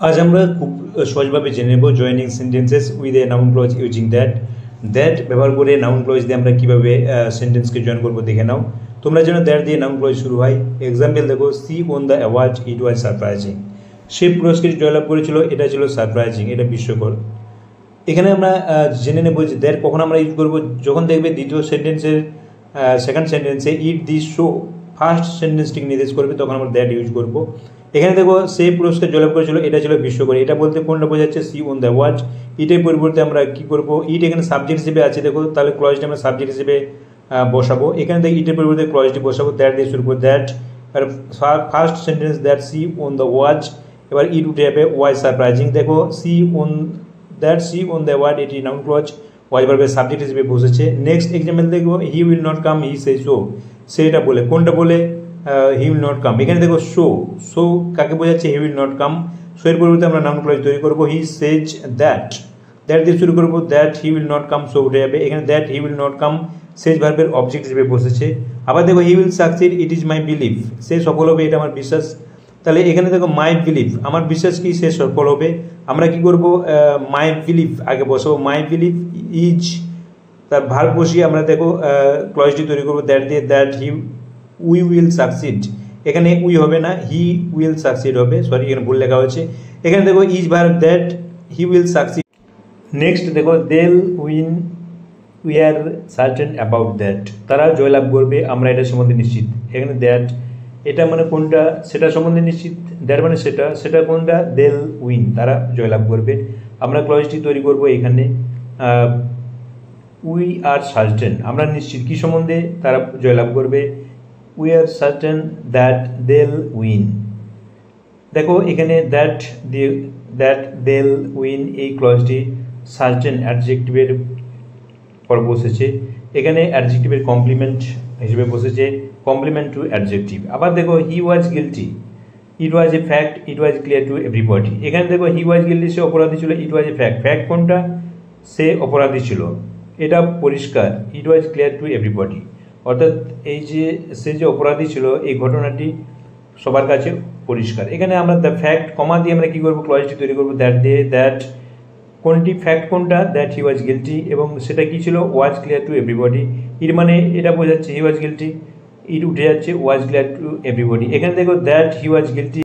আজ আমরা খুব সহজভাবে জেনে নেব joining sentences with a noun clause using that. That ব্যবহার করে নাউন ক্লজ দিয়ে আমরা কীভাবে সেন্টেন্সকে জয়েন করবো দেখে নাও। তোমরা যেন দ্যাট দিয়ে নাউন ক্লজ শুরু হয়। এক্সাম্পল দেখো, she won the award, it was surprising. সে পুরস্কার জয়লাভ করেছিল, এটা ছিল সারপ্রাইজিং, এটা বিস্ময়কর। এখানে আমরা জেনে নেব যে দ্যাট কখন আমরা ইউজ করবো, যখন দেখবে দ্বিতীয় সেন্টেন্সের সেকেন্ড সেন্টেন্সে ইট দিস শো ফার্স্ট সেন্টেন্সটিকে নির্দেশ করবে, তখন আমরা দ্যাট ইউজ করবো। এখানে দেখো সে পুরস্কার জয়লাভ করেছিল, এটা ছিল বিস্ময়কর। এটা বলতে কোনটা বোঝাচ্ছে? See on the watch. ইটের পরিবর্তে আমরা কি করব? ইট এখানে সাবজেক্ট হিসেবে আছে, দেখো তাহলে ক্লজটি আমরা সাবজেক্ট হিসেবে বসাবো। এখানে দেখি ইটের পরিবর্তে ক্লজটি বসাবো, দ্যাট দিয়ে শুরু করবো। দ্যাট আর first sentence that see on the watch, এবার ইট উঠে যাবে ওয়াজ সারপ্রাইজিং। দেখো see on that see on the watch, এটি নাউন ক্লজ, ওয়াজ ভার্বের সাবজেক্ট হিসেবে বসেছে। নেক্সট এক্সাম্পল দেখবো, he will not come, he say so. সেটা বলে কোনটা বলে? He will not come. এখানে দেখো শো, শো কাকে বোঝাচ্ছে? He will not come. So এর পরিবর্তে আমরা নাউন ক্লজ তৈরি করবো, হি সেজ দ্যাট। দ্যাট দিয়ে শুরু করবো, that he will not come, শো উঠে যাবে। এখানে that he will not come সেজ ভার্বের অবজেক্ট হিসেবে বসেছে। আবার দেখো he will succeed, it is my belief, সে সফল হবে, এটা আমার বিশ্বাস। তাহলে এখানে দেখো মাই বিলিফ, আমার বিশ্বাস কি সে সফল হবে। আমরা কি করব? মাই বিলিফ আগে বসাবো, মাই বিলিফ ইজ, তার ভার্ব বসিয়ে আমরা দেখো ক্লজটি তৈরি করবো দ্যাট দিয়ে, that he we will succeed. এখানে উই হবে না, হি উইল সাকসিড হবে, সরি এখানে ভুল লেখা হয়েছে। এখানে দেখো is verb, that he will succeed. Next দেখো they'll win, we are certain about that, তারা জয়লাভ করবে, আমরা এটা সম্বন্ধে নিশ্চিত। এখানে দ্যাট এটা মানে কোনটা? সেটা সম্বন্ধে নিশ্চিত। দ্যাট মানে সেটা, সেটা কোনটা? দেল উইন, তারা জয়লাভ করবে। আমরা ক্লজটি তৈরি করব এখানে উই আর সার্টেন, আমরা নিশ্চিত কি সম্বন্ধে? তারা জয়লাভ করবে। We are certain that del win. দেখো এখানে দ্যাট দিয়ে, দ্যাট দেল উইন, এই ক্লজটি সার্টেন অ্যাডজেক্টিভের পর বসেছে। এখানে অ্যাডজেক্টিভের কমপ্লিমেন্ট হিসেবে বসেছে, কমপ্লিমেন্ট টু অ্যাডজেক্টিভ। আবার দেখো he was guilty, it was a fact, it was clear to everybody. এখানে দেখো হি ওয়াজ গিলটি, সে অপরাধী ছিল, ইট ওয়াজ এ ফ্যাক্ট, ফ্যাক্ট কোনটা? সে অপরাধী ছিল, এটা পরিষ্কার, ইট ওয়াজ ক্লিয়ার টু এভরিবডি। অর্থাৎ এই যে সে যে অপরাধী ছিল, এই ঘটনাটি সবার কাছে পরিষ্কার। এখানে আমরা দ্য ফ্যাক্ট কমা দিয়ে আমরা কী করবো? ক্লজটি তৈরি করবো দ্যাট দিয়ে, দ্যাট কোনটি ফ্যাক্ট কোনটা? দ্যাট হি ওয়াজ গিলটি, এবং সেটা কি ছিল? ওয়াজ ক্লিয়ার টু এভরিবডি। এর মানে এটা বোঝাচ্ছে হি ওয়াজ গিলটি, ইট উঠে যাচ্ছে, ওয়াজ ক্লিয়ার টু এভরিবডি। এখানে দেখো দ্যাট হি ওয়াজ গিলটি